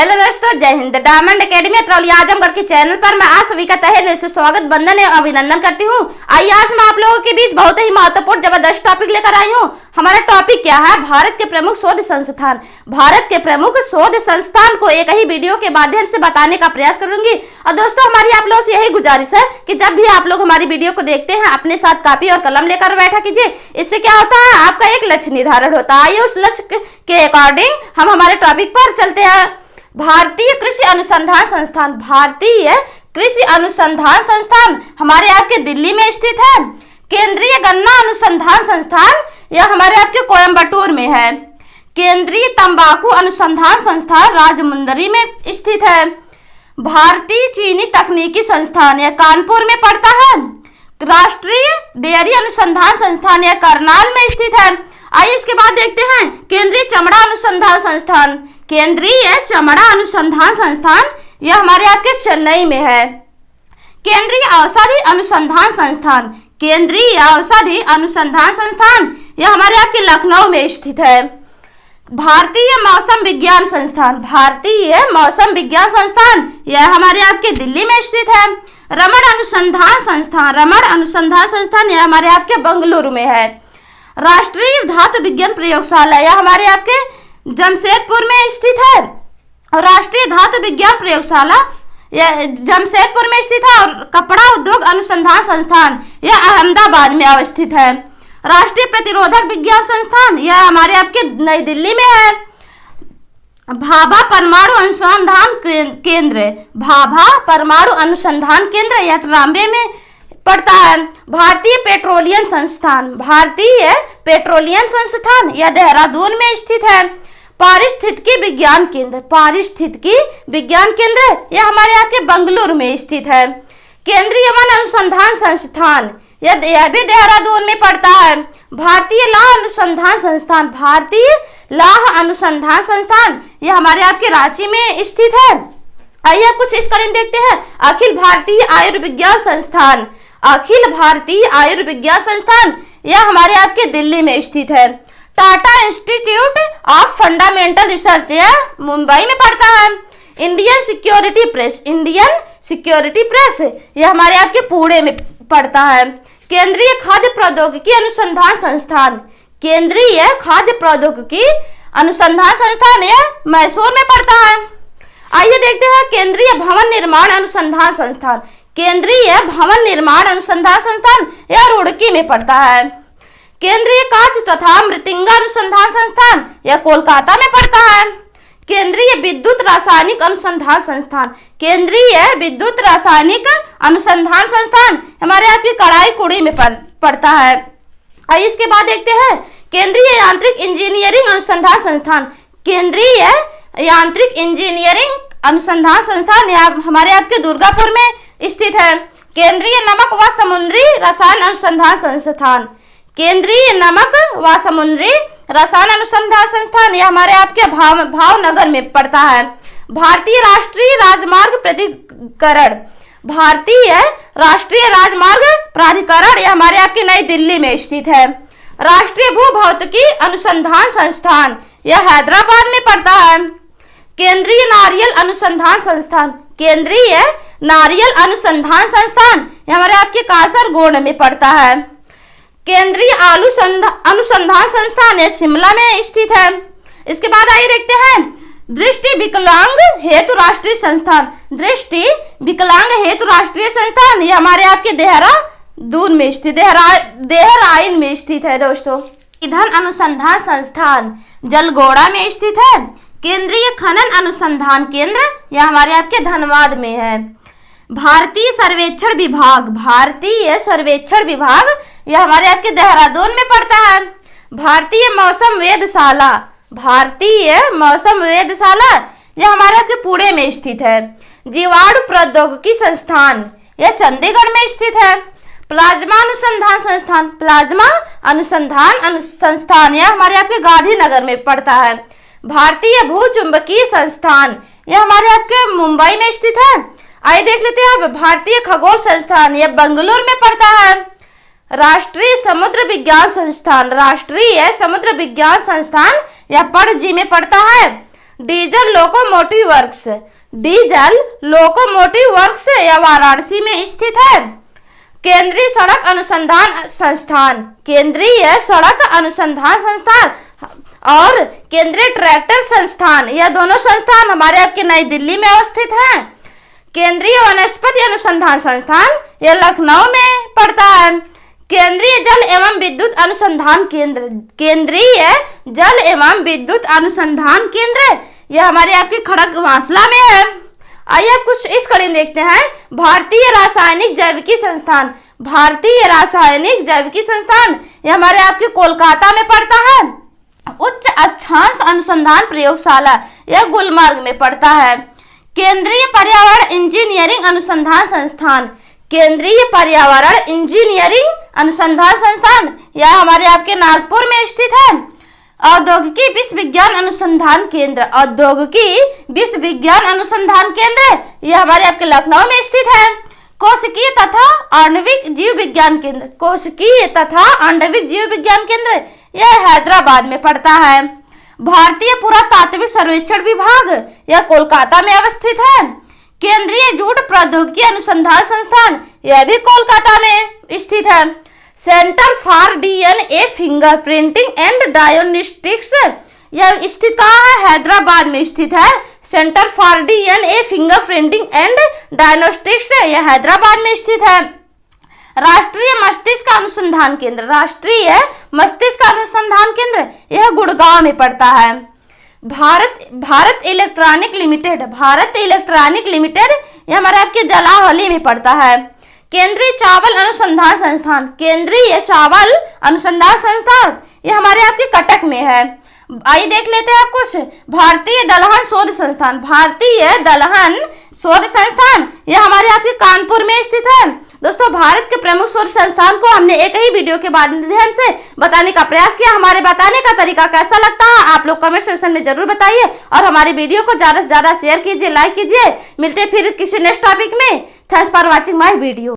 Hello दोस्तों, जय Hind. Diamond academy Atrauli Azamgarh के चैनल पर मैं आप सभी का तहे दिल से स्वागत, वंदन एवं अभिनंदन करती हूँ। आइए आज मैं आप लोगों के बीच बहुत ही महत्वपूर्ण जबरदस्त टॉपिक लेकर आई हूँ। हमारा टॉपिक क्या है? भारत के प्रमुख शोध संस्थान। भारत के प्रमुख शोध संस्थान को एक ही वीडियो के माध्यम से बताने का प्रयास करूंगी। और दोस्तों, हमारी आप लोगों से यही गुजारिश है कि जब भी आप लोग हमारी वीडियो को देखते हैं, अपने साथ कॉपी और कलम लेकर बैठा कीजिए। इससे क्या होता है, आपका एक लक्ष्य निर्धारण होता है। आइए उस लक्ष्य के अकॉर्डिंग हम हमारे टॉपिक पर चलते हैं। भारतीय कृषि अनुसंधान संस्थान। भारतीय कृषि अनुसंधान संस्थान हमारे आपके दिल्ली में स्थित है। केंद्रीय गन्ना अनुसंधान संस्थान यह हमारे आपके कोयम्बटूर में है। केंद्रीय तंबाकू अनुसंधान संस्थान राजमुंदरी में स्थित है। भारतीय चीनी तकनीकी संस्थान यह कानपुर में पड़ता है। राष्ट्रीय डेयरी अनुसंधान संस्थान यह करनाल में स्थित है। आइए इसके बाद देखते हैं केंद्रीय चमड़ा अनुसंधान संस्थान। केंद्रीय चमड़ा अनुसंधान संस्थान यह हमारे आपके चेन्नई में है। केंद्रीय औषधि अनुसंधान संस्थान। केंद्रीय औषधि अनुसंधान संस्थान यह हमारे आपके लखनऊ में स्थित है। भारतीय मौसम विज्ञान संस्थान। भारतीय मौसम विज्ञान संस्थान यह हमारे आपके दिल्ली में स्थित है। रमण अनुसंधान संस्थान। रमण अनुसंधान संस्थान यह हमारे आपके बेंगलुरु में है। राष्ट्रीय धातु विज्ञान प्रयोगशाला यह हमारे आपके जमशेदपुर में स्थित है। और राष्ट्रीय धातु विज्ञान प्रयोगशाला यह जमशेदपुर में स्थित है। और कपड़ा उद्योग अनुसंधान संस्थान यह अहमदाबाद में अवस्थित है। राष्ट्रीय प्रतिरोधक विज्ञान संस्थान यह हमारे आपके नई दिल्ली में है। भाभा परमाणु अनुसंधान केंद्र। भाभा परमाणु अनुसंधान केंद्र यह ट्राम्बे में पड़ता है। भारतीय पेट्रोलियम संस्थान। भारतीय पेट्रोलियम संस्थान यह देहरादून में स्थित है। पारिस्थितिकी विज्ञान केंद्र। पारिस्थितिकी विज्ञान केंद्र यह हमारे आपके बेंगलुरु में स्थित है। केंद्रीय वन अनुसंधान संस्थान यह भी देहरादून में पड़ता है। भारतीय लाह अनुसंधान संस्थान। भारतीय लाह अनुसंधान संस्थान यह हमारे आपके रांची में स्थित है। आइए कुछ इस करीब देखते हैं। अखिल भारतीय आयुर्विज्ञान संस्थान। अखिल भारतीय आयुर्विज्ञान संस्थान यह हमारे आपके दिल्ली में स्थित है। Tata institute of fundamental research यह मुंबई में पड़ता है। Indian security press. Indian security press यह हमारे आपके पुणे में पड़ता है। केंद्रीय खाद्य प्रौद्योगिकी अनुसंधान संस्थान। केंद्रीय खाद्य प्रौद्योगिकी अनुसंधान संस्थान यह मैसूर में पड़ता है। आइए देखते हैं केंद्रीय भवन निर्माण अनुसंधान संस्थान। केंद्रीय भवन निर्माण अनुसंधान संस्थान यह रुड़की में पड़ता है। केंद्रीय कांच तथा मृतिंगा अनुसंधान संस्थान यह कोलकाता में पड़ता है। केंद्रीय विद्युत रासायनिक अनुसंधान संस्थान। केंद्रीय विद्युत रासायनिक अनुसंधान संस्थान हमारे आपकी कड़ाईकुड़ी में पड़ता है। आइए इसके बाद देखते हैं केंद्रीय यांत्रिक इंजीनियरिंग अनुसंधान संस्थान। केंद्रीय यांत्रिक इंजीनियरिंग अनुसंधान संस्थान यह हमारे आपके दुर्गापुर में स्थित है। केंद्रीय नमक व समुद्री रसायन अनुसंधान संस्थान। केंद्रीय नमक व समुद्री रसायन अनुसंधान संस्थान यह हमारे आपके भावनगर में पड़ता है। भारतीय राष्ट्रीय राजमार्ग प्राधिकरण। भारतीय राष्ट्रीय राजमार्ग प्राधिकरण यह हमारे आपकी नई दिल्ली में स्थित है। राष्ट्रीय भूभौतिकी अनुसंधान संस्थान यह हैदराबाद में पड़ता है। केंद्रीय नारियल अनुसंधान संस्थान। केंद्रीय नारियल अनुसंधान संस्थान यह हमारे आपके कासरगोड में पड़ता है। केंद्रीय आलू अनुसंधान संस्थान यह शिमला में स्थित है। इसके बाद आइए देखते हैं दृष्टि विकलांग हेतु राष्ट्रीय संस्थान। दृष्टि विकलांग हेतु राष्ट्रीय संस्थान यह हमारे आपके देहरादून में स्थित देहराइन में स्थित है। दोस्तों, ईंधन अनुसंधान संस्थान जलगोड़ा में स्थित है। केंद्रीय खनन अनुसंधान केंद्र यह हमारे आपके धनबाद में है। भारतीय सर्वेक्षण विभाग। भारतीय सर्वेक्षण विभाग यह हमारे आपके देहरादून में पड़ता है। भारतीय मौसम वेधशाला। भारतीय मौसम वेधशाला यह हमारे आपके पुणे में स्थित है। जीवाणु प्रौद्योगिकी संस्थान यह चंडीगढ़ में स्थित है। प्लाज्मा अनुसंधान संस्थान। प्लाज्मा अनुसंधान संस्थान यह हमारे आपके गांधीनगर में पड़ता है। भारतीय भूचुंबकीय संस्थान यह हमारे आपके मुंबई में स्थित है। आइए देख लेते हैं अब भारतीय खगोल संस्थान यह बेंगलुरु में पड़ता है। राष्ट्रीय समुद्र विज्ञान संस्थान। राष्ट्रीय समुद्र विज्ञान संस्थान यह पणजी में पड़ता है। Diesel locomotive works, diesel locomotive works यह वाराणसी में स्थित है। केंद्रीय सड़क अनुसंधान संस्थान, केंद्रीय सड़क अनुसंधान संस्थान और केंद्रीय ट्रैक्टर संस्थान, यह दोनों संस्थान हमारे आपके नई दिल्ली में अवस्थित हैं। केंद्रीय वनस्पति अनुसंधान संस्थान यह लखनऊ में पड़ता है। केंद्रीय जल एवं विद्युत अनुसंधान केंद्र, केंद्रीय जल एवं विद्युत अनुसंधान केंद्र यह हमारे आपके खड़गवासला में है। आइए आप कुछ इस कड़ी में देखते हैं। भारतीय रासायनिक जैविकी संस्थान, भारतीय रासायनिक जैविकी संस्थान यह हमारे आपके कोलकाता में पड़ता है। उच्च अक्षांश अनुसंधान प्रयोगशाला यह गुलमर्ग में पड़ता है। केंद्रीय पर्यावरण इंजीनियरिंग अनुसंधान संस्थान, केंद्रीय पर्यावरण इंजीनियरिंग अनुसंधान संस्थान यह हमारे आपके नागपुर में स्थित है। औद्योगिकी विश्व विज्ञान अनुसंधान केंद्र, औद्योगिकी विश्व विज्ञान अनुसंधान केंद्र यह हमारे आपके लखनऊ में स्थित है। कोशिकीय तथा आणविक जीव विज्ञान केंद्र, कोशिकीय तथा आणविक जीव विज्ञान केंद्र यह हैदराबाद में पड़ता है। भारतीय पुरातात्विक सर्वेक्षण विभाग यह कोलकाता में अवस्थित है। केंद्रीय जूट प्रौद्योगिकी अनुसंधान संस्थान यह भी कोलकाता में स्थित है। Centre for DNA fingerprinting and diagnostics यह स्थित कहाँ है? हैदराबाद में स्थित है। Centre for DNA fingerprinting and diagnostics यह हैदराबाद में स्थित है। राष्ट्रीय मस्तिष्क अनुसंधान केंद्र, राष्ट्रीय मस्तिष्क अनुसंधान केंद्र यह गुड़गांव में पड़ता है। Bharat electronic limited, Bharat electronic limited यह हमारे आपके जलावली में पड़ता है। केंद्रीय चावल अनुसंधान संस्थान, केंद्रीय चावल अनुसंधान संस्थान यह हमारे आपके कटक में है। आइए देख लेते हैं कुछ। भारतीय दलहन शोध संस्थान, भारतीय दलहन शोध संस्थान यह हमारे आपके कानपुर में स्थित है। दोस्तों, भारत के प्रमुख शोध संस्थान को हमने एक ही वीडियो के माध्यम से बताने का प्रयास किया। हमारे बताने का तरीका कैसा लगता है आप लोग कमेंट सेक्शन में जरूर बताइए और हमारी वीडियो को ज्यादा से ज्यादा शेयर कीजिए, लाइक कीजिए। मिलते फिर किसी नेक्स्ट टॉपिक में। Thanks for watching my video.